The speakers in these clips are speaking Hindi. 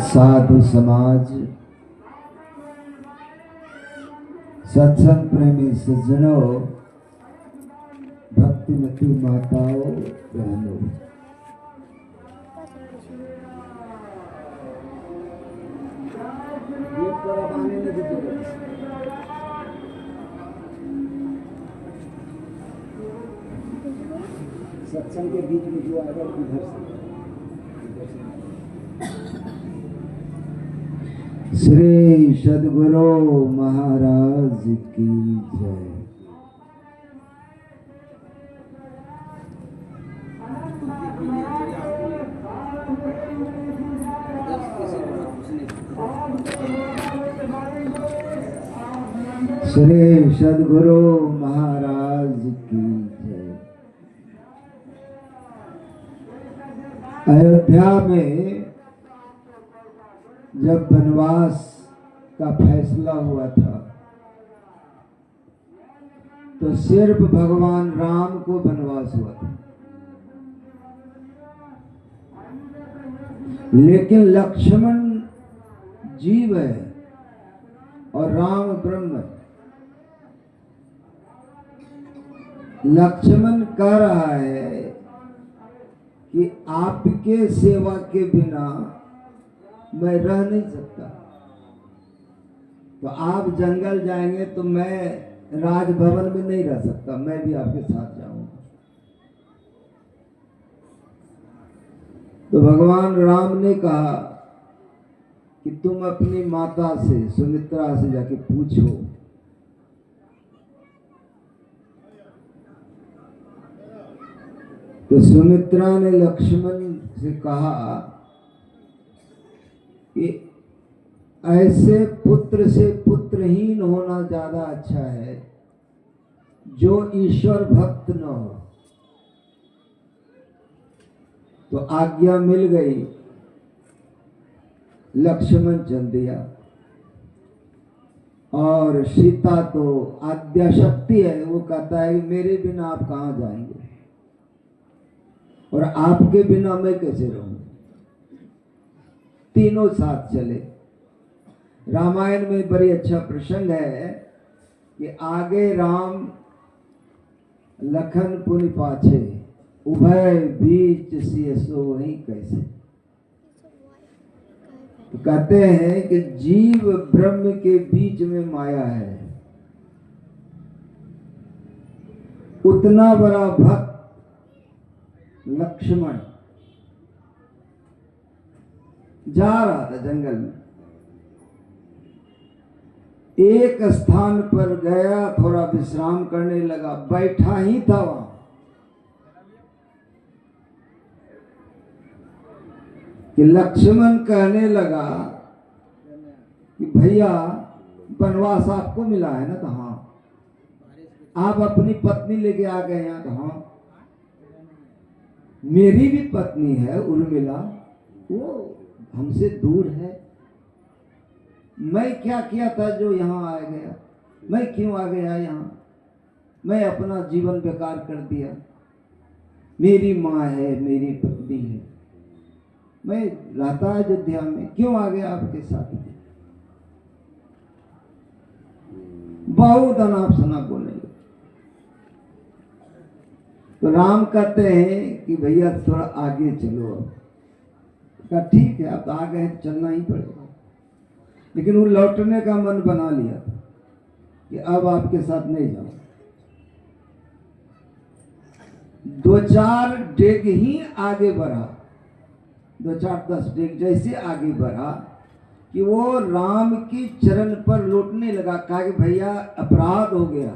साधु समाज, सत्संग प्रेमी सज्जनों, भक्तिमती माताओं, बहनों, सत्संग के बीच में जो आएगा इधर से। श्री सद्गुरु महाराज की जय। श्री सद्गुरु महाराज की जय। अयोध्या में जब वनवास का फैसला हुआ था तो सिर्फ भगवान राम को वनवास हुआ था, लेकिन लक्ष्मण जीव है और राम ब्रह्म है। लक्ष्मण कह रहा है कि आपके सेवा के बिना मैं रह नहीं सकता, तो आप जंगल जाएंगे तो मैं राजभवन में नहीं रह सकता, मैं भी आपके साथ जाऊंगा। तो भगवान राम ने कहा कि तुम अपनी माता से सुमित्रा से जाके पूछो, तो सुमित्रा ने लक्ष्मण से कहा कि ऐसे पुत्र से पुत्रहीन होना ज्यादा अच्छा है जो ईश्वर भक्त न हो। तो आज्ञा मिल गई, लक्ष्मण चल दिया। और सीता तो आद्या शक्ति है, वो कहता है मेरे बिना आप कहाँ जाएंगे और आपके बिना मैं कैसे रहूं। तीनों साथ चले। रामायण में बड़ी अच्छा प्रसंग है कि आगे राम लखन पुनि पाछे, उभय बीच सिय सोहि कैसे। तो कहते हैं कि जीव ब्रह्म के बीच में माया है। उतना बड़ा भक्त लक्ष्मण जा रहा था जंगल में, एक स्थान पर गया, थोड़ा विश्राम करने लगा, बैठा ही था वहां कि लक्ष्मण कहने लगा कि भैया वनवास आपको मिला है ना। तो हाँ। आप अपनी पत्नी लेके आ गए हैं। तो हाँ। मेरी भी पत्नी है उर्मिला, वो हमसे दूर है। मैं क्या किया था जो यहाँ आ गया? मैं क्यों आ गया यहाँ? मैं अपना जीवन बेकार कर दिया। मेरी माँ है, मेरी पत्नी है, मैं रहता अयोध्या में, क्यों आ गया आपके साथ? बहुत अनाप शनाप बोले। तो राम कहते हैं कि भैया थोड़ा आगे चलो। कहा ठीक है, आप आ गए, चलना ही पड़ेगा। लेकिन वो लौटने का मन बना लिया था कि अब आपके साथ नहीं जाऊं। 2-4 डेग ही आगे बढ़ा, 2-4-10 डेग जैसे आगे बढ़ा कि वो राम की चरण पर लौटने लगा। कहा कि भैया अपराध हो गया,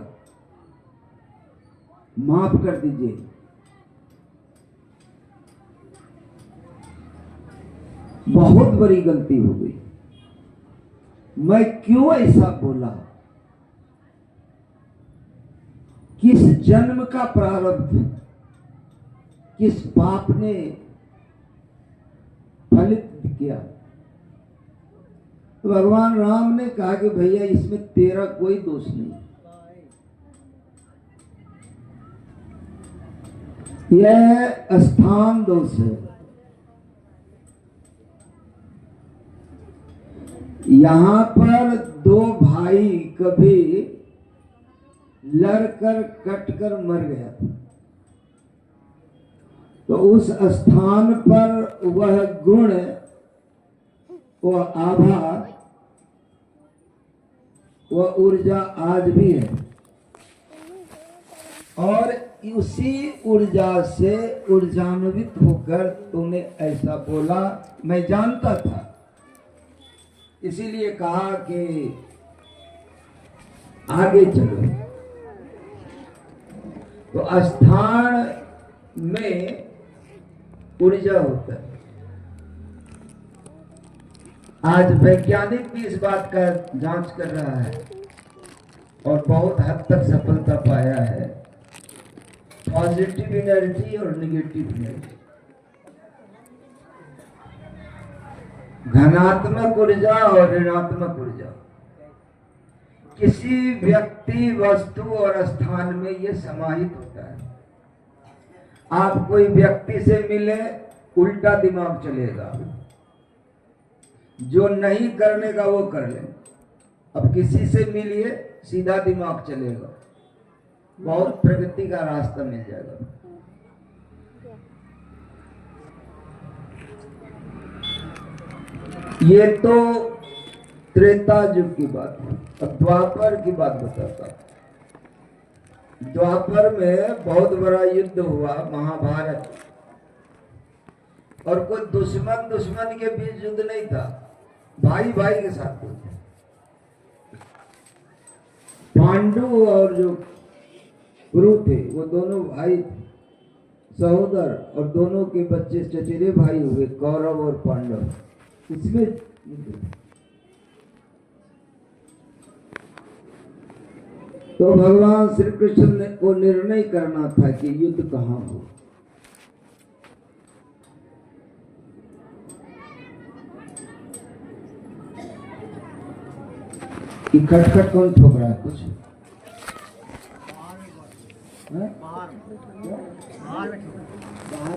माफ कर दीजिए। बहुत बड़ी गलती हो गई, मैं क्यों ऐसा बोला? किस जन्म का प्रारब्ध, किस पाप ने फलित किया? तो भगवान राम ने कहा कि भैया इसमें तेरा कोई दोष नहीं, यह स्थान दोष है। यहाँ पर दो भाई कभी लड़कर कटकर मर गया था, तो उस स्थान पर वह गुण, वह आभा, वह ऊर्जा आज भी है। और उसी ऊर्जा से ऊर्जान्वित होकर तूने ऐसा बोला, मैं जानता था, इसीलिए कहा कि आगे चलो। तो स्थान में ऊर्जा होता है। आज वैज्ञानिक भी इस बात का जांच कर रहा है और बहुत हद तक सफलता पाया है, पॉजिटिव एनर्जी और निगेटिव एनर्जी, धनात्मक ऊर्जा और ऋणात्मक ऊर्जा। किसी व्यक्ति, वस्तु और स्थान में यह समाहित होता है। आप कोई व्यक्ति से मिले, उल्टा दिमाग चलेगा, जो नहीं करने का वो कर ले। अब किसी से मिलिए, सीधा दिमाग चलेगा, बहुत प्रगति का रास्ता मिल जाएगा। ये तो त्रेता युग की बात है। अब द्वापर की बात बताता हूं। द्वापर में बहुत बड़ा युद्ध हुआ, महाभारत, और कोई दुश्मन के बीच युद्ध नहीं था, भाई भाई के साथ युद्ध। पांडु और जो कुरु थे, वो दोनों भाई थे, सहोदर, और दोनों के बच्चे चचेरे भाई हुए, कौरव और पांडव। इसमें तो भगवान श्री कृष्ण ने को निर्णय करना था कि युद्ध कहां हो। कि खटखट कौन ठोक रहा है? कुछ बाहर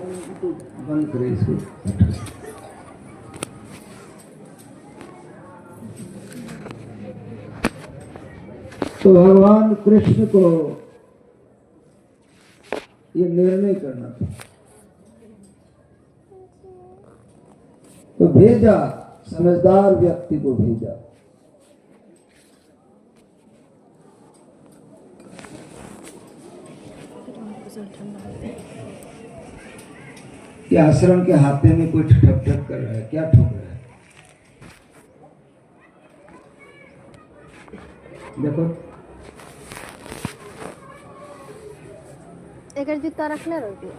में तो बंद करे इसको। तो भगवान कृष्ण को ये निर्णय करना था, तो भेजा, समझदार व्यक्ति को भेजा। कि आश्रम के हाथे में कोई ठक ठक कर रहा है, क्या ठोक रहा है? देखो, एक जूता रखने रहो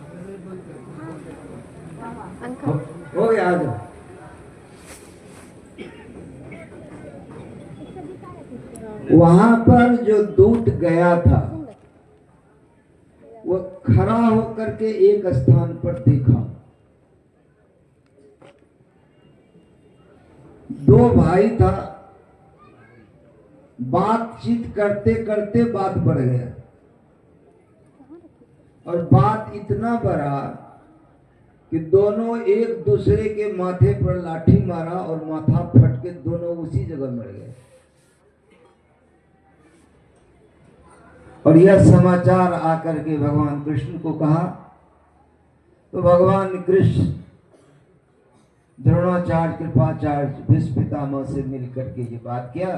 हो गया। आ जाओ। वहां पर जो दूत गया था, वो खड़ा होकर के एक स्थान पर देखा, दो भाई था, बातचीत करते करते बात बढ़ गया, और बात इतना बढ़ा कि दोनों एक दूसरे के माथे पर लाठी मारा और माथा फट के दोनों उसी जगह मर गए। और यह समाचार आकर के भगवान कृष्ण को कहा, तो भगवान कृष्ण द्रोणाचार्य, कृपाचार्य, भीष्म पितामह से मिलकर के ये बात किया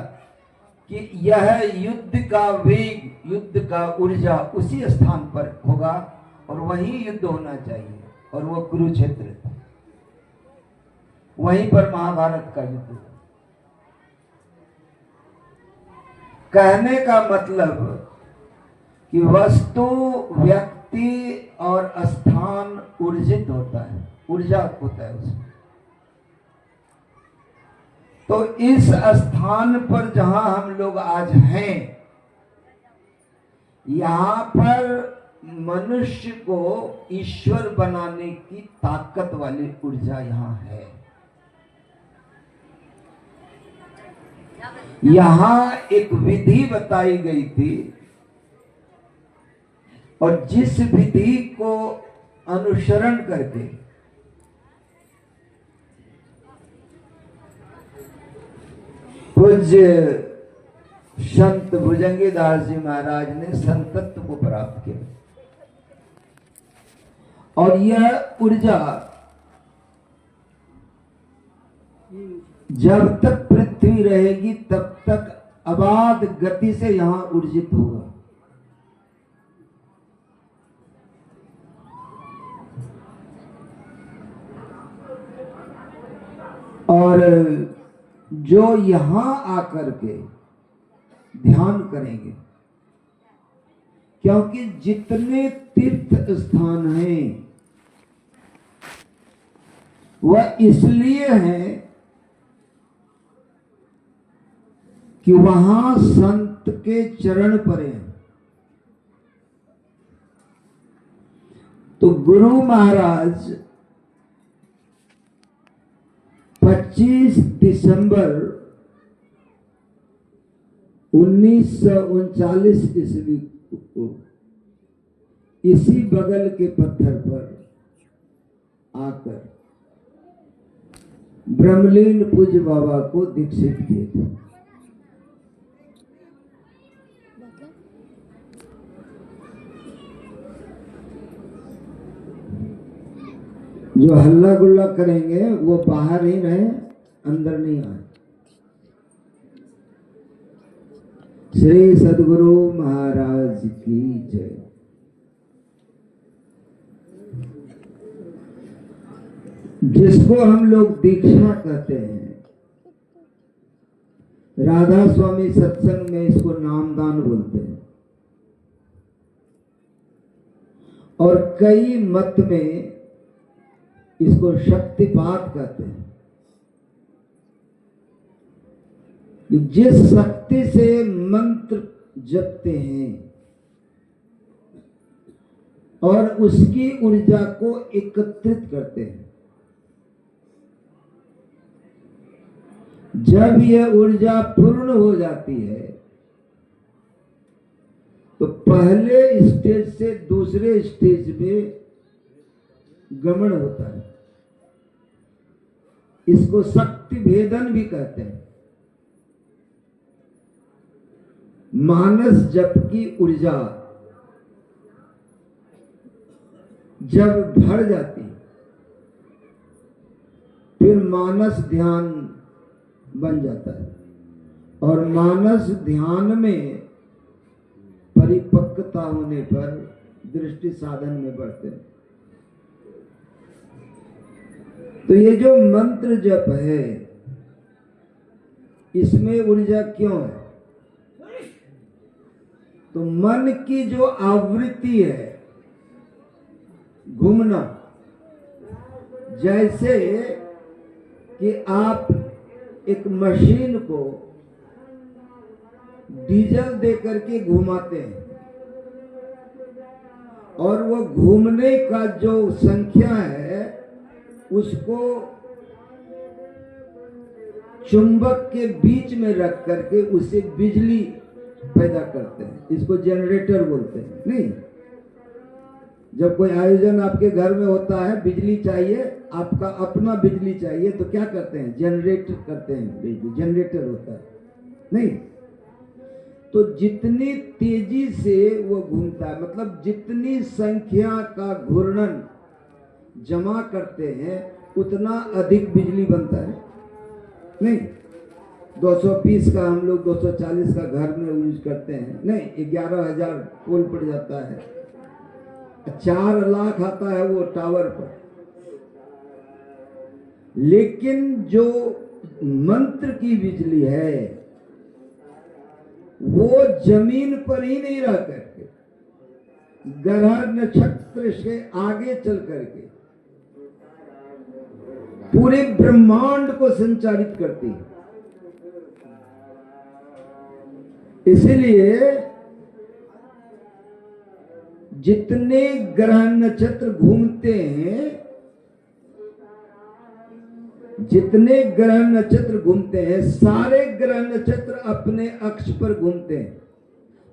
कि यह युद्ध का वेग, युद्ध का ऊर्जा उसी स्थान पर होगा और वहीं युद्ध होना चाहिए, और वो कुरुक्षेत्र था, वहीं पर महाभारत का युद्ध हुआ। कहने का मतलब कि वस्तु, व्यक्ति और स्थान ऊर्जित होता है, ऊर्जा होता है उसमें। तो इस स्थान पर जहां हम लोग आज हैं, यहां पर मनुष्य को ईश्वर बनाने की ताकत वाली ऊर्जा यहां है। यहां एक विधि बताई गई थी और जिस विधि को अनुसरण करके पूज्य संत भुजंगीदास जी महाराज ने संतत्व को प्राप्त किया। और यह ऊर्जा जब तक पृथ्वी रहेगी तब तक अबाध गति से यहां ऊर्जित होगा। और जो यहां आकर के ध्यान करेंगे, क्योंकि जितने तीर्थ स्थान हैं वह इसलिए हैं कि वहां संत के चरण पड़े हैं। तो गुरु महाराज 25 दिसंबर 1939 ईस्वी को इसी बगल के पत्थर पर आकर ब्रह्मलीन पूज्य बाबा को दीक्षित किए थे। जो हल्ला गुल्ला करेंगे वो बाहर ही रहे, अंदर नहीं आए। श्री सद्गुरु महाराज की जय। जिसको हम लोग दीक्षा कहते हैं, राधा स्वामी सत्संग में इसको नामदान बोलते हैं और कई मत में इसको शक्तिपात कहते हैं। जिस शक्ति से मंत्र जपते हैं और उसकी ऊर्जा को एकत्रित करते हैं, जब यह ऊर्जा पूर्ण हो जाती है तो पहले स्टेज से दूसरे स्टेज में गमन होता है। इसको शक्ति भेदन भी कहते हैं। मानस जप की ऊर्जा जब भर जाती फिर मानस ध्यान बन जाता है और मानस ध्यान में परिपक्वता होने पर दृष्टि साधन में बढ़ते हैं। तो ये जो मंत्र जप है इसमें ऊर्जा क्यों है? तो मन की जो आवृत्ति है घूमना, जैसे कि आप एक मशीन को डीजल दे करके घुमाते हैं और वो घूमने का जो संख्या है उसको चुंबक के बीच में रख करके उससे बिजली पैदा करते हैं। इसको जनरेटर बोलते हैं। नहीं, जब कोई आयोजन आपके घर में होता है, बिजली चाहिए, आपका अपना बिजली चाहिए, तो क्या करते हैं? जनरेटर करते हैं, बिजली जनरेटर होता है। नहीं, तो जितनी तेजी से वो घूमता है, मतलब जितनी संख्या का घूर्णन जमा करते हैं उतना अधिक बिजली बनता है। नहीं, 220 का हम लोग 240 का घर में यूज करते हैं। नहीं, 11,000 पोल पड़ जाता है, 4 लाख आता है वो टावर पर। लेकिन जो मंत्र की बिजली है वो जमीन पर ही नहीं रह करके ग्रह नक्षत्र से आगे चल करके पूरे ब्रह्मांड को संचालित करती है। इसलिए जितने ग्रह नक्षत्र घूमते हैं जितने ग्रह नक्षत्र घूमते हैं सारे ग्रह नक्षत्र अपने अक्ष पर घूमते हैं।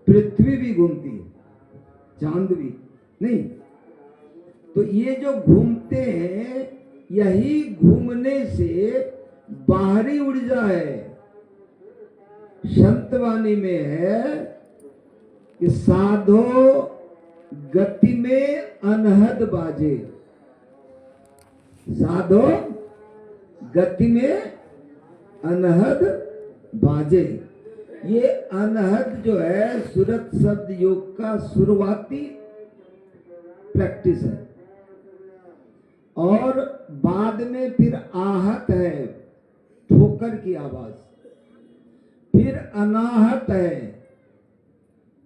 पृथ्वी भी घूमती है, चांद भी नहीं। तो ये जो घूमते हैं, यही घूमने से बाहरी ऊर्जा है। संतवाणी में है कि साधो गति में अनहद बाजे, साधो गति में अनहद बाजे। ये अनहद जो है सुरत शब्द योग का शुरुआती प्रैक्टिस है, और बाद में फिर आहत है, ठोकर की आवाज, फिर अनाहत है,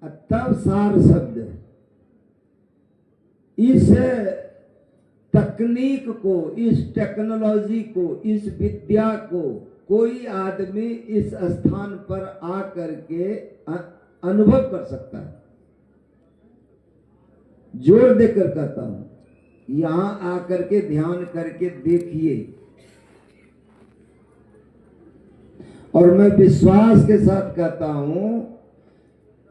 तब सार शब्द है। इस तकनीक को, इस टेक्नोलॉजी को, इस विद्या को कोई आदमी इस स्थान पर आकर के अनुभव कर सकता है। जोर देकर कहता हूं, यहां आकर के ध्यान करके देखिए। और मैं विश्वास के साथ कहता हूं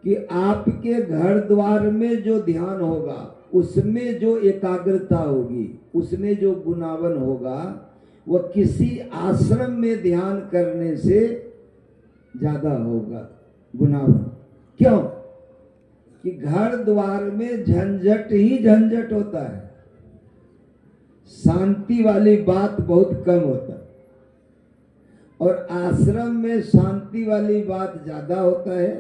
कि आपके घर द्वार में जो ध्यान होगा, उसमें जो एकाग्रता होगी, उसमें जो गुणावन होगा, वह किसी आश्रम में ध्यान करने से ज्यादा होगा गुणावन। क्यों? कि घर द्वार में झंझट ही झंझट होता है, शांति वाली बात बहुत कम होता है, और आश्रम में शांति वाली बात ज्यादा होता है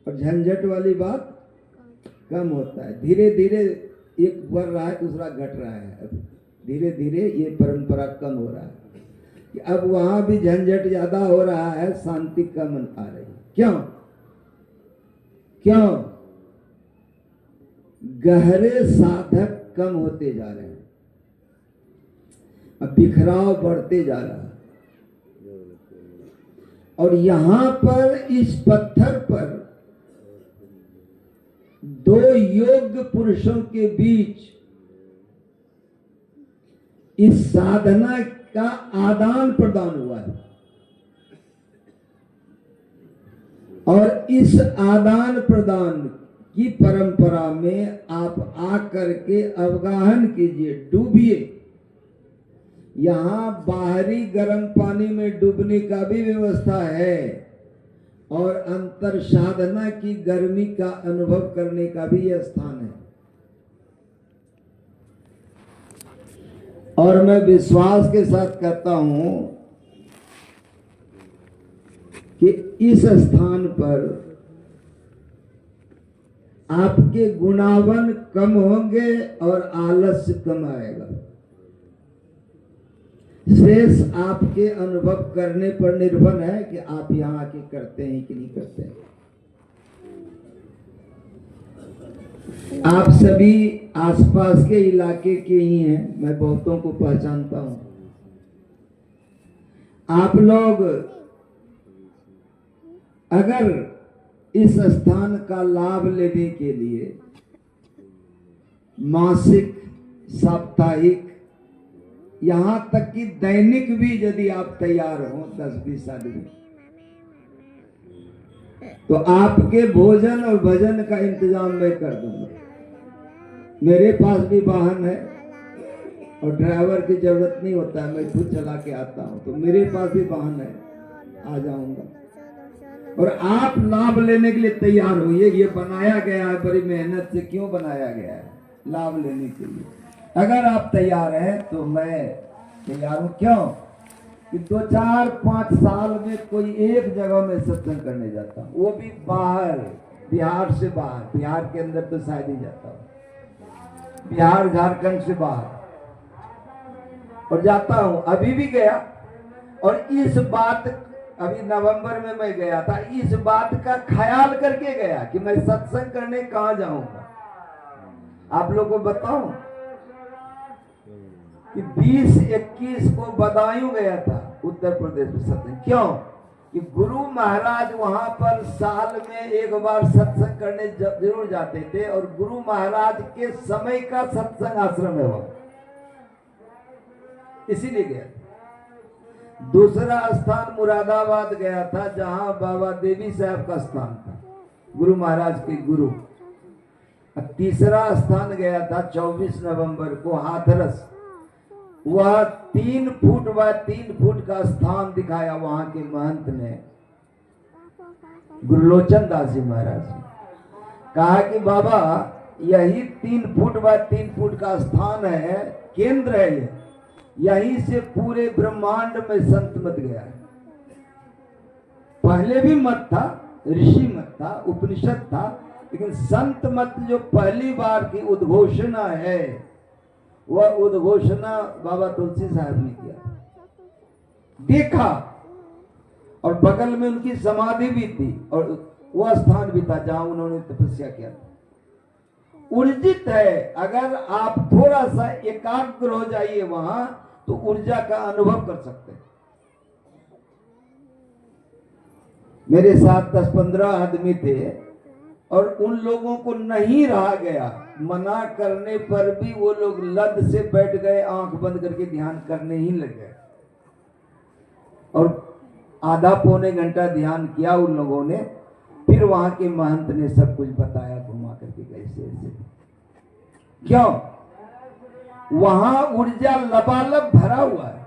और झंझट वाली बात कम होता है। धीरे धीरे एक बढ़ रहा है, दूसरा घट रहा है। अब धीरे धीरे ये परंपरा कम हो रहा है कि अब वहां भी झंझट ज्यादा हो रहा है, शांति कम आ रही है। क्यों? क्यों? गहरे साधक कम होते जा रहे हैं, अब बिखराव बढ़ते जा रहा है। और यहां पर इस पत्थर पर दो योग्य पुरुषों के बीच इस साधना का आदान प्रदान हुआ है, और इस आदान प्रदान की परंपरा में आप आकर के अवगाहन कीजिए, डूबिए। यहां बाहरी गर्म पानी में डूबने का भी व्यवस्था है, और अंतर साधना की गर्मी का अनुभव करने का भी यह स्थान है। और मैं विश्वास के साथ कहता हूं कि इस स्थान पर आपके गुणावन कम होंगे और आलस्य कम आएगा। शेष आपके अनुभव करने पर निर्भर है कि आप यहाँ आके करते हैं कि नहीं करते हैं। आप सभी आसपास के इलाके के ही हैं, मैं बहुतों को पहचानता हूं। आप लोग अगर इस स्थान का लाभ लेने के लिए मासिक, साप्ताहिक, यहां तक कि दैनिक भी यदि आप तैयार हो 10-20 आदमी, तो आपके भोजन और भजन का इंतजाम मैं कर दूंगा। मेरे पास भी वाहन है और ड्राइवर की जरूरत नहीं होता है, मैं खुद चला के आता हूं, तो मेरे पास भी वाहन है, आ जाऊंगा। और आप लाभ लेने के लिए तैयार होइए। ये बनाया गया है बड़ी मेहनत से। क्यों बनाया गया है? लाभ लेने के लिए। अगर आप तैयार हैं तो मैं तैयार हूं। क्यों? कि 2-4-5 साल में कोई एक जगह में सत्संग करने जाता हूं, वो भी बाहर, बिहार से बाहर। बिहार के अंदर तो शायद ही जाता हूं, बिहार झारखंड से बाहर, और जाता हूं। अभी भी गया, और इस बात, अभी नवंबर में मैं गया था, इस बात का ख्याल करके गया कि मैं सत्संग करने कहां जाऊंगा। आप लोगों को बताऊं कि 20-21 को बदायूं गया था, उत्तर प्रदेश में सत्संग। क्यों? कि गुरु महाराज वहां पर साल में एक बार सत्संग करने जरूर जाते थे, और गुरु महाराज के समय का सत्संग आश्रम है वो, इसीलिए गया। दूसरा स्थान मुरादाबाद गया था, जहां बाबा देवी साहब का स्थान था, गुरु महाराज के गुरु। तीसरा स्थान गया था 24 नवंबर को हाथरस। वह 3 फुट व 3 फुट का स्थान दिखाया वहां के महंत ने, गुरुलोचन दास जी महाराज ने कहा कि बाबा यही 3 फुट व 3 फुट का स्थान है, केंद्र है ये, यहीं से पूरे ब्रह्मांड में संत मत गया है। पहले भी मत था, ऋषि मत था, उपनिषद था, लेकिन संत मत जो पहली बार की उद्घोषणा है, वह उद्घोषणा बाबा तुलसी साहब ने किया, देखा, और बगल में उनकी समाधि भी थी और वह स्थान भी था जहां उन्होंने तपस्या किया था। ऊर्जित है, अगर आप थोड़ा सा एकाग्र हो जाइए वहां तो ऊर्जा का अनुभव कर सकते हैं। मेरे साथ 10-15 आदमी थे और उन लोगों को नहीं रहा गया, मना करने पर भी वो लोग लद से बैठ गए, आंख बंद करके ध्यान करने ही लग गए और आधा पौने घंटा ध्यान किया उन लोगों ने। फिर वहां के महंत ने सब कुछ बताया घुमा करके कैसे ऐसे, क्यों वहां ऊर्जा लबालब भरा हुआ है।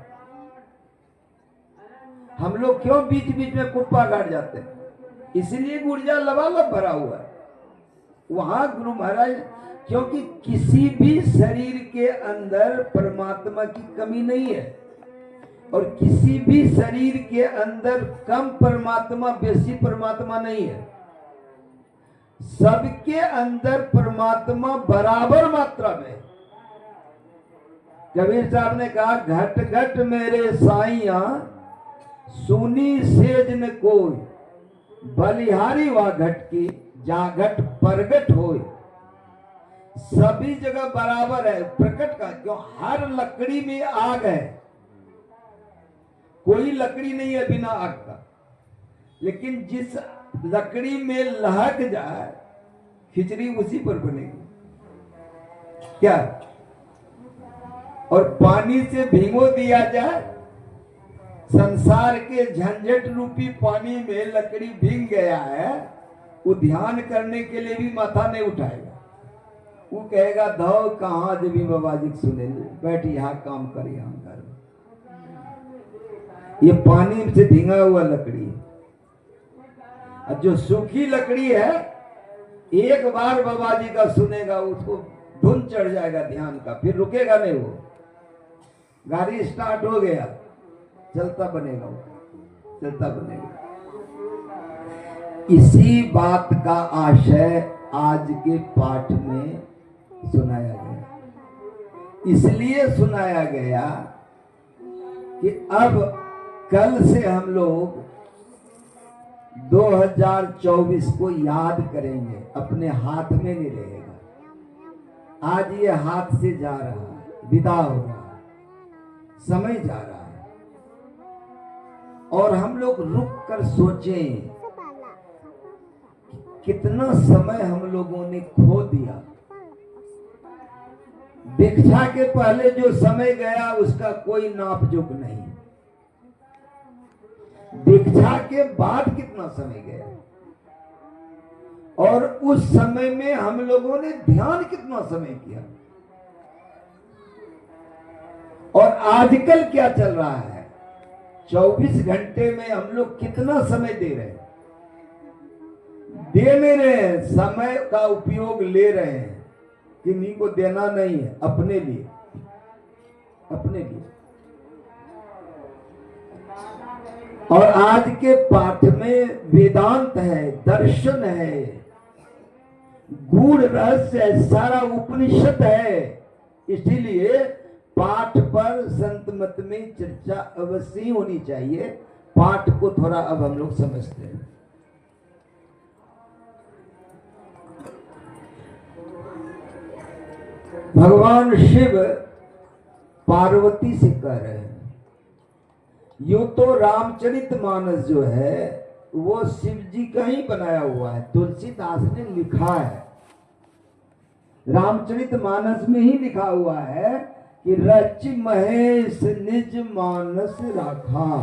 हम लोग क्यों बीच बीच में कुप्पा काट जाते हैं, इसलिए ऊर्जा लबालब भरा हुआ है वहां गुरु महाराज, क्योंकि किसी भी शरीर के अंदर परमात्मा की कमी नहीं है और किसी भी शरीर के अंदर कम परमात्मा बेसी परमात्मा नहीं है, सबके अंदर परमात्मा बराबर मात्रा में। कबीर साहब ने कहा, घट घट मेरे साइया सुनी सेज न कोई, बलिहारी वा घट की जा घट प्रगट होए। सभी जगह बराबर है प्रकट का, क्यों हर लकड़ी में आग है, कोई लकड़ी नहीं है बिना आग का, लेकिन जिस लकड़ी में लहक जाए खिचड़ी उसी पर बनेगी क्या, और पानी से भिगो दिया जाए, संसार के झंझट रूपी पानी में लकड़ी भीग गया है, वो ध्यान करने के लिए भी माथा नहीं उठाएगा, वो कहेगा धो कहां जब भी बाबा जी सुने, बैठ यहां काम कर, यहां कर। ये पानी से भींगा हुआ लकड़ी है, और जो सूखी लकड़ी है एक बार बाबा जी का सुनेगा उसको धुन चढ़ जाएगा ध्यान का, फिर रुकेगा नहीं, वो गाड़ी स्टार्ट हो गया चलता बनेगा, वो चलता बनेगा। इसी बात का आशय आज के पाठ में सुनाया गया, इसलिए सुनाया गया कि अब कल से हम लोग 2024 को याद करेंगे, अपने हाथ में नहीं रहेगा। आज ये हाथ से जा रहा है, विदा हो रहा है, समय जा रहा है, और हम लोग रुक कर सोचें कितना समय हम लोगों ने खो दिया। दीक्षा के पहले जो समय गया उसका कोई नाप जोक नहीं, दीक्षा के बाद कितना समय गया, और उस समय में हम लोगों ने ध्यान कितना समय किया, और आजकल क्या चल रहा है, 24 घंटे में हम लोग कितना समय दे रहे हैं, दे नहीं रहे हैं, समय का उपयोग ले रहे हैं, किन्हीं को देना नहीं है, अपने लिए, अपने लिए। और आज के पाठ में वेदांत है, दर्शन है, गूढ़ रहस्य है, सारा उपनिषद है, इसीलिए पाठ पर संत मत में चर्चा अवश्य होनी चाहिए। पाठ को थोड़ा अब हम लोग समझते हैं। भगवान शिव पार्वती से कह रहे हैं, यूं तो रामचरितमानस जो है वो शिव जी का ही बनाया हुआ है, तुलसीदास ने लिखा है, रामचरितमानस में ही लिखा हुआ है कि रच महेश निज मानस राखा,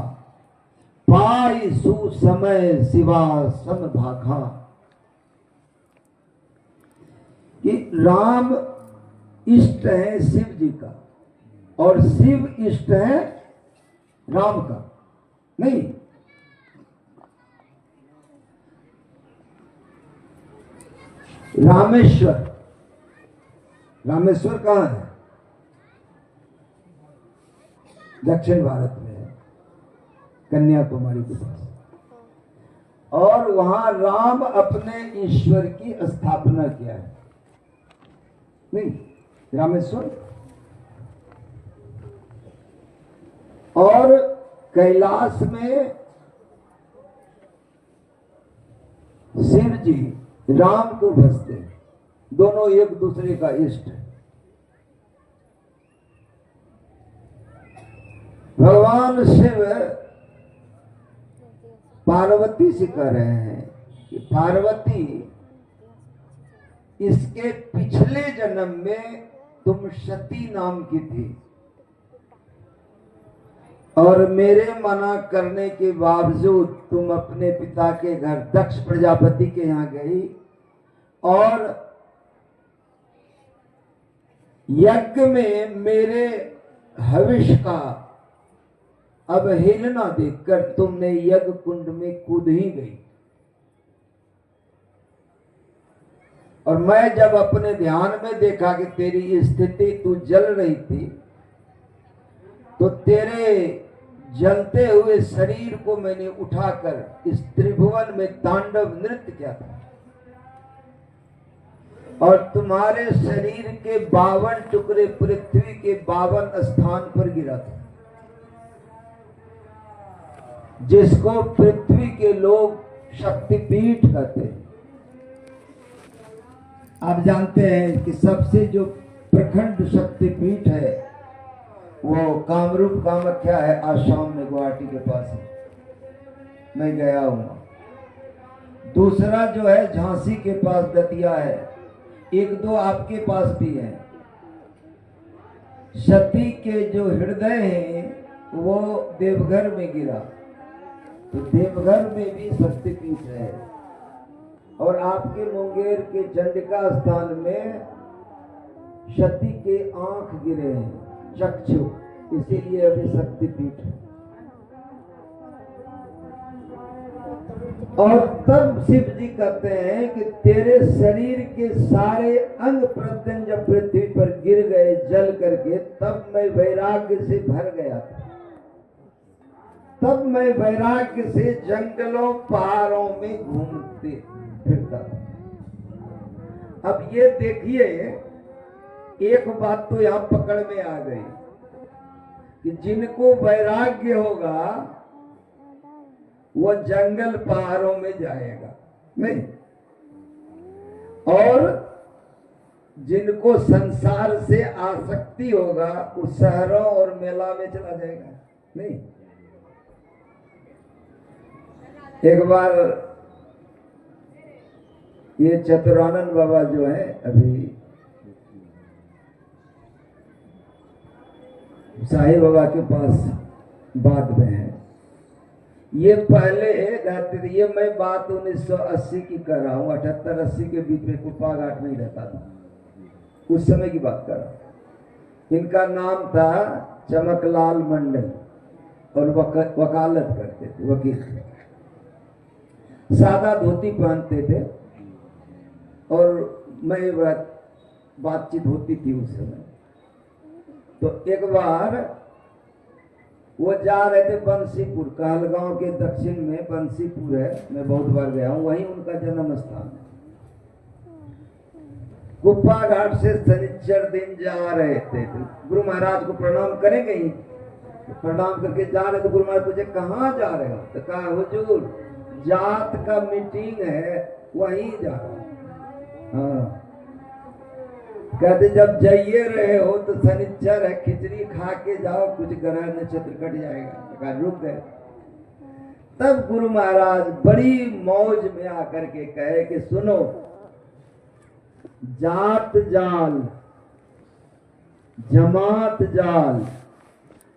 पाई सुसमय शिवा सम भाखा। कि राम इष्ट है शिव जी का और शिव इष्ट है राम का नहीं। रामेश्वर, रामेश्वर कहाँ है? दक्षिण भारत में है, कन्याकुमारी के पास। और वहां राम अपने ईश्वर की स्थापना किया है नहीं, रामेश्वर। और कैलाश में शिव जी राम को भजते हैं, दोनों एक दूसरे का इष्ट है। भगवान शिव पार्वती से कह रहे हैं कि पार्वती, इसके पिछले जन्म में तुम सती नाम की थी और मेरे मना करने के बावजूद तुम अपने पिता के घर दक्ष प्रजापति के यहाँ गई और यज्ञ में मेरे हविष का अवहेलना देखकर तुमने यज्ञ कुंड में कूद ही गई। और मैं जब अपने ध्यान में देखा कि तेरी स्थिति, तू जल रही थी, तो तेरे जलते हुए शरीर को मैंने उठाकर इस त्रिभुवन में तांडव नृत्य किया था और तुम्हारे शरीर के 52 टुकड़े पृथ्वी के 52 स्थान पर गिरा था, जिसको पृथ्वी के लोग शक्तिपीठ कहते हैं। आप जानते हैं कि सबसे जो प्रखंड शक्तिपीठ है वो कामरूप कामाख्या है, आसाम में, गुवाहाटी के पास है, मैं गया हूं। दूसरा जो है झांसी के पास दतिया है, एक दो आपके पास भी है। सती के जो हृदय हैं वो देवघर में गिरा, तो देवघर में भी शक्तिपीठ है। और आपके मुंगेर के चंडिका स्थान में सती के आंख गिरे हैं, चक्षु, इसीलिए अभी शक्तिपीठ है। और तब शिव जी कहते हैं कि तेरे शरीर के सारे अंग प्रत्यंग जब पृथ्वी पर गिर गए जल करके, तब मैं वैराग्य से भर गया था। तब मैं वैराग्य से जंगलों पहाड़ों में घूमते फिरता था। अब ये देखिए, एक बात तो यहां पकड़ में आ गई कि जिनको वैराग्य होगा वो जंगल पहाड़ों में जाएगा नहीं, और जिनको संसार से आसक्ति होगा वो शहरों और मेला में चला जाएगा नहीं। एक बार ये चतुरानंद बाबा जो है अभी साईं बाबा के पास बाद में है, ये पहले रहते थे। ये मैं बात 1980 की कर रहा हूँ, 78-80 के बीच में कुप्पा घाट नहीं रहता था, उस समय की बात कर रहा हूँ। इनका नाम था चमकलाल मंडल और वकालत करते थे, वकील थे। सादा धोती पहनते थे और मैं बातचीत होती थी उस समय। तो एक बार वो जा रहे थे बंसीपुर, कहलगांव के दक्षिण में बंसीपुर है, मैं बहुत बार गया हूँ, वहीं उनका जन्म स्थान है। कुप्पा घाट से शनिचर दिन जा रहे थे, तो गुरु महाराज को प्रणाम करेंगे ही, तो प्रणाम करके जा रहे, तो गुरु महाराज पूछे कहाँ जा रहे हो? तो कहा हुजूर जात का मीटिंग है, वहीं जा रहा हूं। हाँ, कहते जब जाइए रहे हो तो शनिचर है, खिचड़ी खा के जाओ, कुछ ग्रह नक्षत्र कट जाएगा। कहा रुक गए। तब गुरु महाराज बड़ी मौज में आकर के कहे कि सुनो, जात जाल जमात जाल,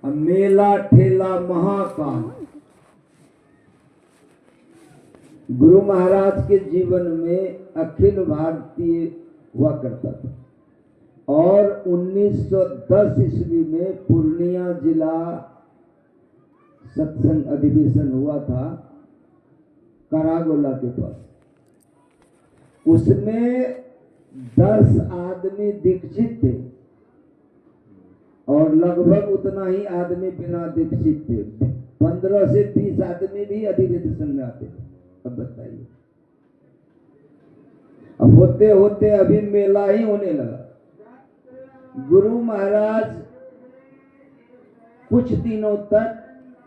मेला ठेला महाकाल। गुरु महाराज के जीवन में अखिल भारतीय हुआ करता था और 1910 ईस्वी में पूर्णिया जिला सत्संग अधिवेशन हुआ था करागोला के पास। उसमें 10 आदमी दीक्षित थे और लगभग उतना ही आदमी बिना दीक्षित थे। 15 से 20 आदमी भी अधिवेशन में आते थे। अब बताइए, अब होते होते अभी मेला ही होने लगा। गुरु महाराज कुछ दिनों तक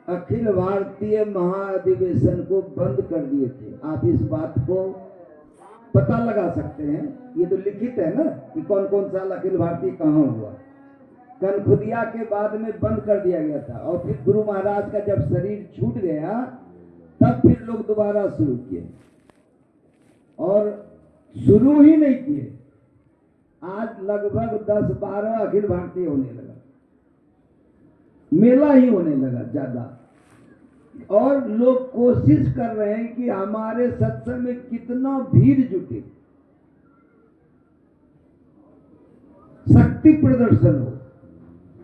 अखिल भारतीय महाअधिवेशन को बंद कर दिए थे। आप इस बात को पता लगा सकते हैं, ये तो लिखित है ना कि कौन कौन साल अखिल भारतीय कहाँ हुआ। कनखुदिया के बाद में बंद कर दिया गया था और फिर गुरु महाराज का जब शरीर छूट गया तब फिर लोग दोबारा शुरू किए और शुरू ही नहीं किए। आज लगभग 10-12 अखिल भारतीय होने लगा, मेला ही होने लगा ज्यादा। और लोग कोशिश कर रहे हैं कि हमारे सत्संग में कितना भीड़ जुटे, शक्ति प्रदर्शन हो।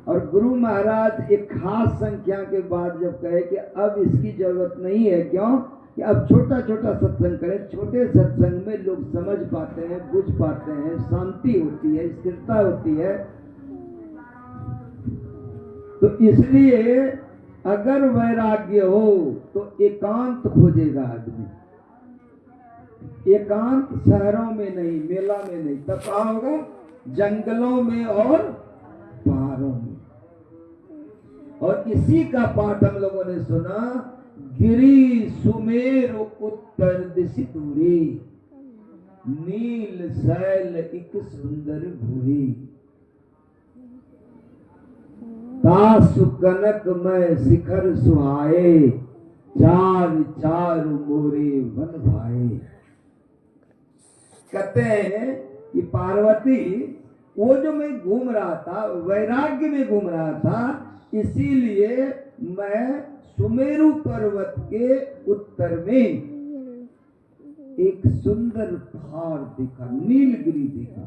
और गुरु महाराज एक खास संख्या के बाद जब कहे कि अब इसकी जरूरत नहीं है, क्यों कि अब छोटा छोटा सत्संग करें। छोटे सत्संग में लोग समझ पाते हैं, बुझ पाते हैं, शांति होती है, स्थिरता होती है। तो इसलिए अगर वैराग्य हो तो एकांत खोजेगा आदमी। एकांत शहरों में नहीं, मेला में नहीं, तब कहाँ होगा? जंगलों में और पहाड़ों में। और इसी का पाठ हम लोगों ने सुना, गिरी सुमेर उत्तर दिशि दूरी, नील शैल एक सुंदर भूरी, दासु कनक में शिखर सुहाए, चार चार मोरे वन भाए। कहते हैं कि पार्वती, वो जो मैं घूम रहा था, वैराग्य में घूम रहा था, इसीलिए मैं सुमेरु पर्वत के उत्तर में एक सुंदर पहाड़ देखा, नीलगिरी देखा।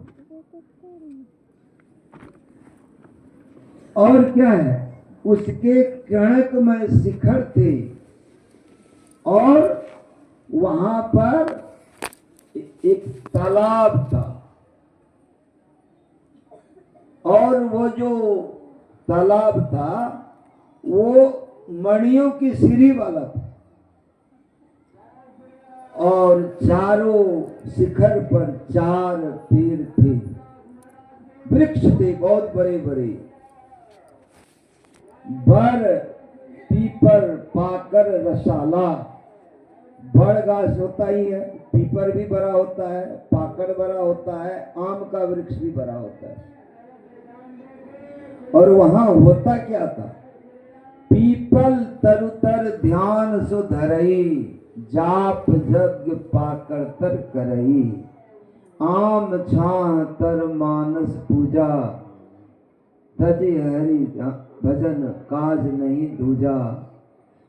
और क्या है, उसके कणकमय शिखर थे और वहां पर एक तालाब था और वो जो तालाब था वो मणियों की सीढ़ी वाला था और चारों शिखर पर 4 पेड़ थे, वृक्ष थे बहुत बड़े बड़े, बर पीपर पाकर रसाला। बड़ घास होता ही है, पीपर भी बड़ा होता है, पाकड़ बड़ा होता है, आम का वृक्ष भी बड़ा होता है। और वहां होता क्या था? पीपल तरुतर ध्यान सो धरई, जाप जग पाकर तर करई, आम छां तर मानस पूजा, तजे हरि भजन काज नहीं दूजा,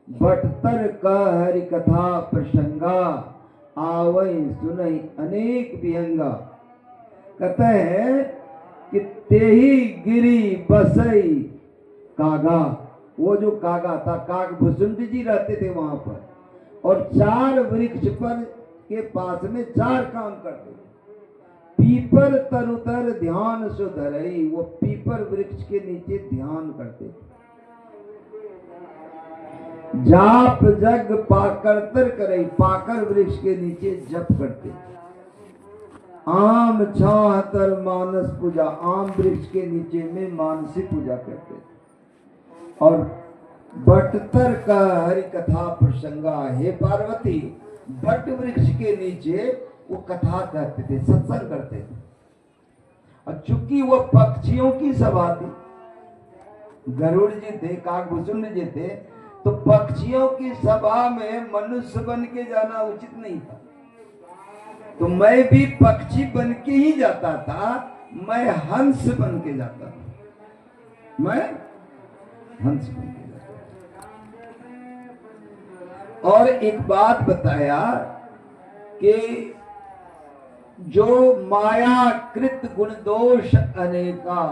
बटतर का हरि कथा प्रसंगा, आवई सुनई अनेक विहंगा। कहते हैं कि तेही गिरी बसई कागा, वो जो कागा था, काग भुसुंड जी रहते थे वहां पर, और 4 वृक्ष पर के पास में 4 काम करते थे। पीपर तरुतर ध्यान सो धरई, वो पीपर वृक्ष के नीचे ध्यान करते थे। जाप जग पाकर तर करई, पाकर वृक्ष के नीचे जप करते थे। आम छां तर मानस पूजा, आम वृक्ष के नीचे में मानसी पूजा करते थे। और बटतर का हरि कथा प्रसंगा, हे पार्वती, बट वृक्ष के नीचे वो कथा करते थे, सत्संग करते थे। और चूंकि वो पक्षियों की सभा थी, गरुड़ जी थे, काकभूषुंड जी थे, तो पक्षियों की सभा में मनुष्य बन के जाना उचित नहीं था। तो मैं भी पक्षी बन के ही जाता था, मैं हंस बन के जाता था। मैं हंस बन के गया। और एक बात बताया कि जो मायाकृत गुण दोष अनेका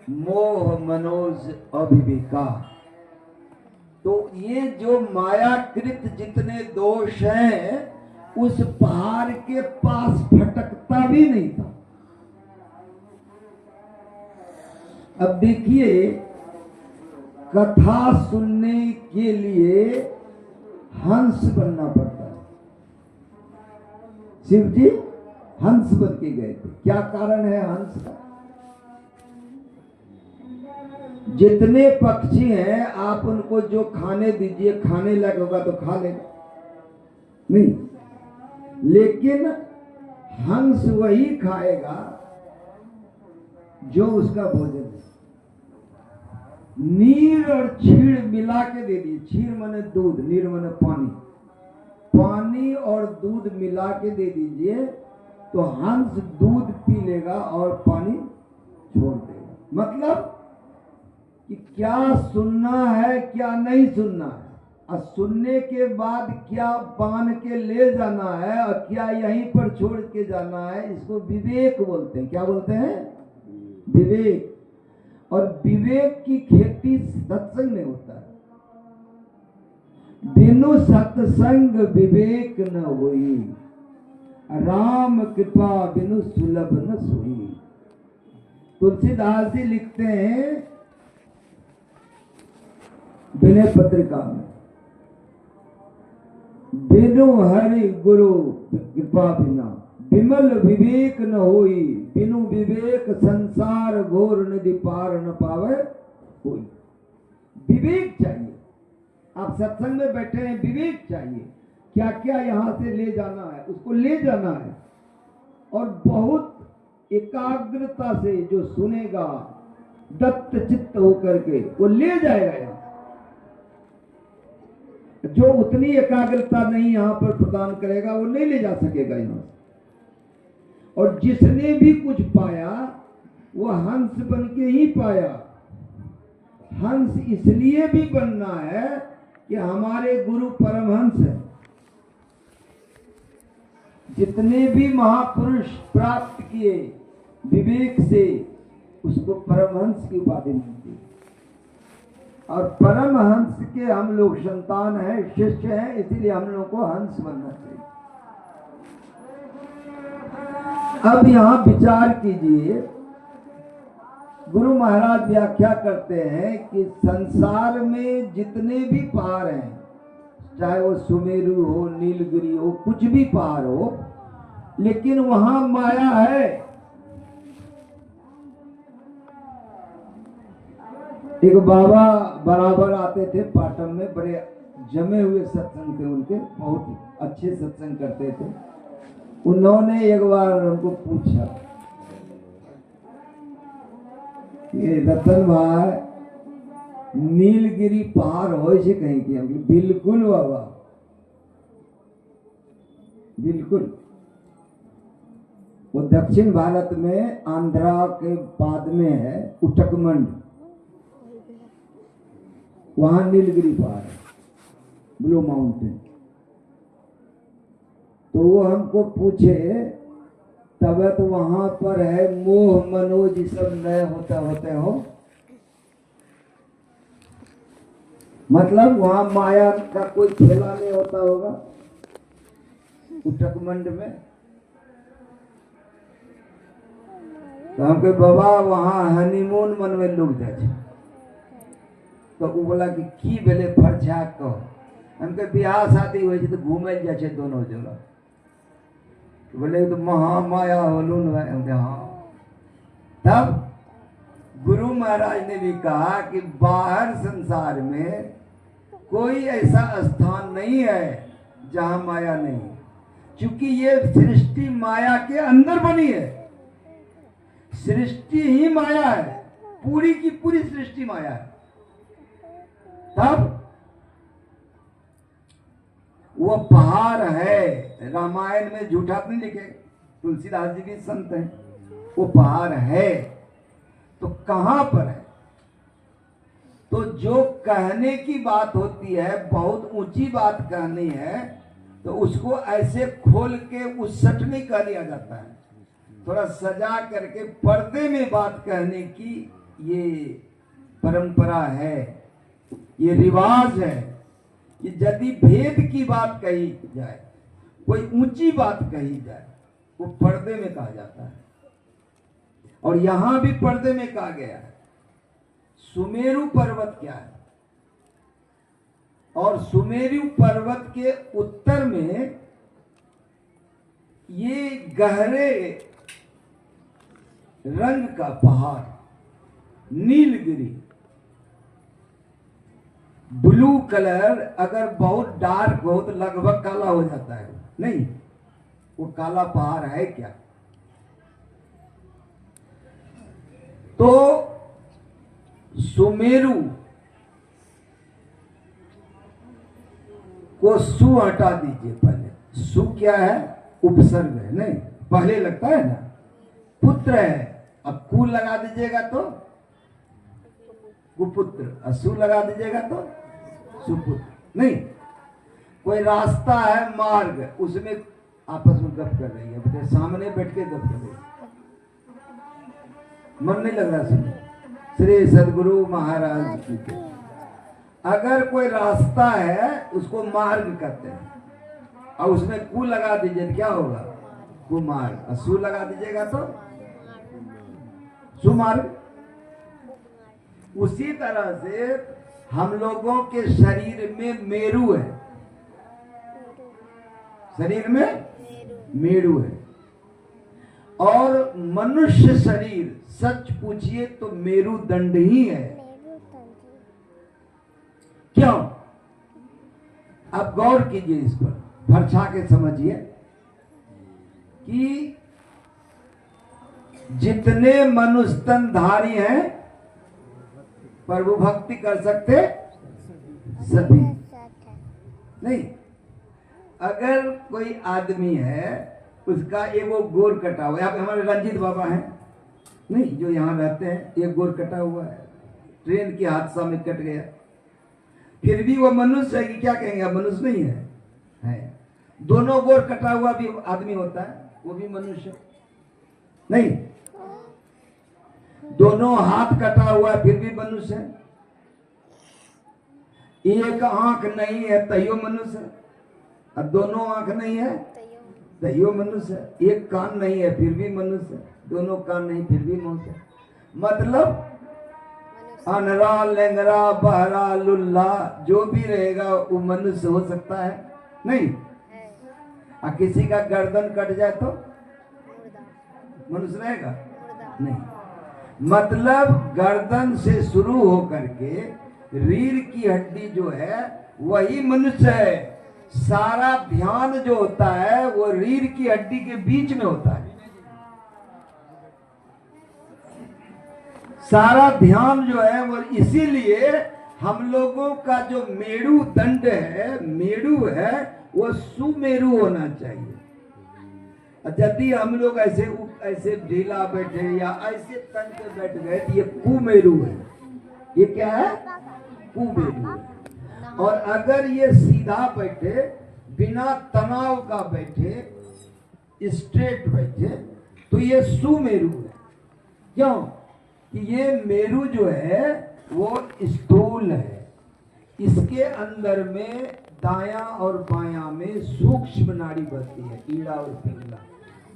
मोह मनोज अभिवेका, तो ये जो मायाकृत जितने दोष हैं उस पहाड़ के पास फटकता भी नहीं था। अब देखिए, कथा सुनने के लिए हंस बनना पड़ता है। शिव जी हंस बन के गए थे। क्या कारण है हंस का? जितने पक्षी हैं आप उनको जो खाने दीजिए, खाने लग होगा तो खा लेगा नहीं, लेकिन हंस वही खाएगा जो उसका भोजन है। नीर और छीड़ मिला के दे दिए। छीड़ माने दूध, नीर माने पानी। पानी और दूध मिला के दे दीजिए तो हंस दूध पी लेगा और पानी छोड़ देगा। मतलब कि क्या सुनना है क्या नहीं सुनना है, और सुनने के बाद क्या बांध के ले जाना है और क्या यहीं पर छोड़ के जाना है, इसको विवेक बोलते हैं। क्या बोलते हैं? विवेक। और विवेक की खेती सत्संग में होता है। बिनु सत्संग विवेक न होई, राम कृपा बिनु सुलभ न सोई। तुलसीदास जी लिखते हैं विनय पत्रिका में, बिनु हरि गुरु कृपा बिना विमल विवेक न होई, बिनु विवेक संसार घोर नदी पार न पावे कोई। विवेक चाहिए। आप सत्संग में बैठे हैं, विवेक चाहिए। क्या क्या यहां से ले जाना है उसको ले जाना है, और बहुत एकाग्रता से जो सुनेगा दत्त चित्त होकर के वो ले जाएगा। यहां जो उतनी एकाग्रता नहीं यहां पर प्रदान करेगा वो नहीं ले जा सकेगा यहां से। और जिसने भी कुछ पाया वो हंस बन के ही पाया। हंस इसलिए भी बनना है कि हमारे गुरु परमहंस हैं। जितने भी महापुरुष प्राप्त किए विवेक से, उसको परमहंस की उपाधि मिलती है। और परमहंस के हम लोग संतान हैं, शिष्य हैं, इसीलिए हम लोग को हंस बनना चाहिए। अब यहां विचार कीजिए, गुरु महाराज व्याख्या करते हैं कि संसार में जितने भी पहाड़ हैं, चाहे वो सुमेरु हो, नीलगिरी हो, कुछ भी पहाड़ हो, लेकिन वहां माया है। एक बाबा बराबर आते थे पाटन में, बड़े जमे हुए सत्संग थे उनके, बहुत अच्छे सत्संग करते थे। उन्होंने एक बार उनको पूछा कि रतन भाई नीलगिरी पहाड़ हो से कहीं की? हम बिल्कुल बाबा, बिल्कुल। वो दक्षिण भारत में आंध्रा के बाद में है उटकमंड, वहां नीलगिरी पहाड़ है, ब्लू माउंटेन। तो वो हमको पूछे, तब तो वहां पर है मोह मनोज सब नए होते हो, मतलब वहां माया का कोई खेला नहीं होता होगा उटकमंड में। तो हम कहे बाबा वहां हनीमून मनवे लोग जाए। तो वो बोला कि की भेले फरछा कहो। हम कहे बियाह शादी हो तो घूमे जाए दोनों जगह। तो बोले तो महामाया होलून। हाँ। तब गुरु महाराज ने भी कहा कि बाहर संसार में कोई ऐसा स्थान नहीं है जहां माया नहीं, क्योंकि ये सृष्टि माया के अंदर बनी है। सृष्टि ही माया है, पूरी की पूरी सृष्टि माया है। तब वो पहाड़ है, रामायण में झूठा नहीं लिखे, तुलसीदास जी भी संत हैं। वो पहाड़ है तो कहां पर है? तो जो कहने की बात होती है, बहुत ऊंची बात कहनी है, तो उसको ऐसे खोल के उस्सट नहीं कह दिया जाता है। थोड़ा सजा करके पर्दे में बात कहने की ये परंपरा है, ये रिवाज है कि यदि भेद की बात कही जाए, कोई ऊंची बात कही जाए, वो पर्दे में कहा जाता है। और यहां भी पर्दे में कहा गया है। सुमेरु पर्वत क्या है? और सुमेरु पर्वत के उत्तर में ये गहरे रंग का पहाड़ नीलगिरी, ब्लू कलर अगर बहुत डार्क हो तो लगभग काला हो जाता है, नहीं वो काला पहाड़ है क्या? तो सुमेरु को सु हटा दीजिए। पहले सु क्या है? उपसर्ग है, नहीं पहले लगता है ना, पुत्र है। अब कु लगा दीजिएगा तो कुपुत्र, असु लगा दीजिएगा तो सुपुत्र। नहीं, कोई रास्ता है, मार्ग, उसमें आपस में गप कर रही है, बेटे सामने बैठ के गप कर रही है, मन नहीं लग रहा सुनो। श्री सदगुरु महाराज की। अगर कोई रास्ता है उसको मार्ग कहते हैं, और उसमें कु लगा दीजिए क्या होगा? कुमार्ग। असु लगा दीजिएगा तो सुमार्ग। उसी तरह से हम लोगों के शरीर में मेरु है, शरीर में मेरु है। और मनुष्य शरीर सच पूछिए तो मेरुदंड ही है। क्यों? अब गौर कीजिए इस पर, फरछा के समझिए कि जितने मनुष्य तनधारी हैं प्रभु भक्ति कर सकते सभी नहीं। अगर कोई आदमी है उसका एगो गोर कटा हुआ है, हमारे रंजीत बाबा हैं नहीं जो यहाँ रहते हैं, एक गोर कटा हुआ है, ट्रेन के हादसा में कट गया, फिर भी वो मनुष्य है कि क्या कहेंगे? मनुष्य नहीं है। दोनों गोर कटा हुआ भी आदमी होता है, वो भी मनुष्य नहीं। दोनों हाथ कटा हुआ फिर भी मनुष्य है। एक आंख नहीं है तैयो मनुष्य है, और दोनों आंख नहीं है तैयो मनुष्य है। एक कान नहीं है फिर भी मनुष्य है, दोनों कान नहीं फिर भी मनुष्य है। मतलब अनरा, लेंगरा, बहरा, लुल्ला जो भी रहेगा वो मनुष्य हो सकता है नहीं। और किसी का गर्दन कट जाए तो मनुष्य रहेगा नहीं। मतलब गर्दन से शुरू होकर के रीढ़ की हड्डी जो है वही मनुष्य है। सारा ध्यान जो होता है वो रीढ़ की हड्डी के बीच में होता है। सारा ध्यान जो है वो, इसीलिए हम लोगों का जो मेरुदंड है, मेरु है, वो सुमेरु होना चाहिए। यदि हम लोग ऐसे ढीला बैठे या ऐसे तन पे बैठ गए तो ये कुमेरु है। ये क्या है? कुमेरु है। और अगर ये सीधा बैठे, बिना तनाव का बैठे, स्ट्रेट बैठे, तो ये सुमेरु है। क्यों? कि ये मेरु जो है वो स्थूल है, इसके अंदर में दायां और बायां में सूक्ष्म नाड़ी बहती है, ईड़ा और पिंगला,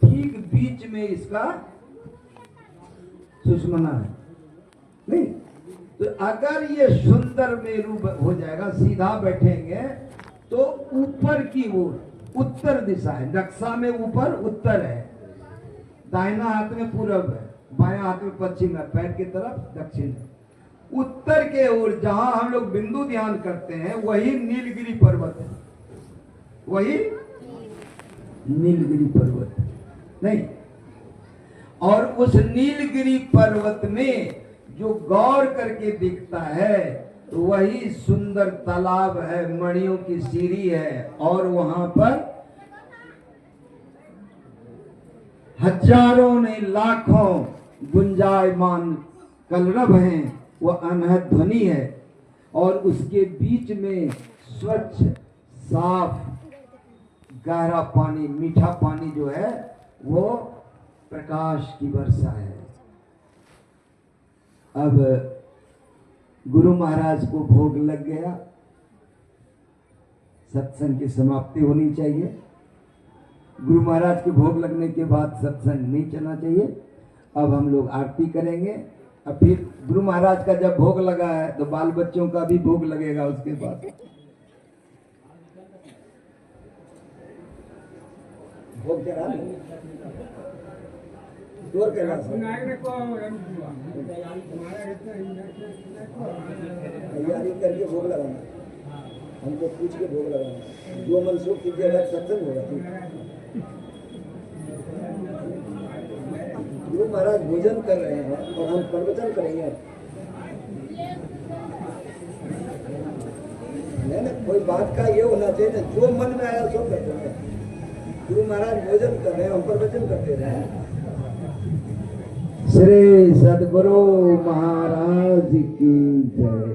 ठीक बीच में इसका सुषमना है नहीं। तो अगर ये सुंदर मेरु हो जाएगा, सीधा बैठेंगे तो ऊपर की ओर उत्तर दिशा है, नक्शा में ऊपर उत्तर है, दाहिना हाथ में पूरब है, बायां हाथ में पश्चिम है, पैर की तरफ दक्षिण है। उत्तर के ओर जहां हम लोग बिंदु ध्यान करते हैं वही नीलगिरी पर्वत है, वही नीलगिरी पर्वत है नहीं। और उस नीलगिरी पर्वत में जो गौर करके दिखता है वही सुंदर तालाब है, मणियों की सीढ़ी है, और वहां पर हजारों नहीं लाखों गुंजायमान कलरव हैं, वो अनहद ध्वनि है, और उसके बीच में स्वच्छ साफ गहरा पानी, मीठा पानी जो है वो प्रकाश की वर्षा है। अब गुरु महाराज को भोग लग गया, सत्संग की समाप्ति होनी चाहिए। गुरु महाराज के भोग लगने के बाद सत्संग नहीं चलना चाहिए। अब हम लोग आरती करेंगे। अब फिर गुरु महाराज का जब भोग लगा है तो बाल बच्चों का भी भोग लगेगा उसके बाद। भोग चढ़ा तैयारी करके भोग लगाना, हमको पूछ के भोग लगाना, जो मनसुख कीजिएगा सत्संग होगा। गुरु महाराज भोजन कर रहे हैं और हम प्रवचन करेंगे। नहीं, कोई बात का ये होना चाहिए ना, जो मन में आया सो करते हैं। गुरु महाराज भोजन कर रहे हैं, हम प्रवचन करते रहे। श्री सद्गुरु महाराज की जय।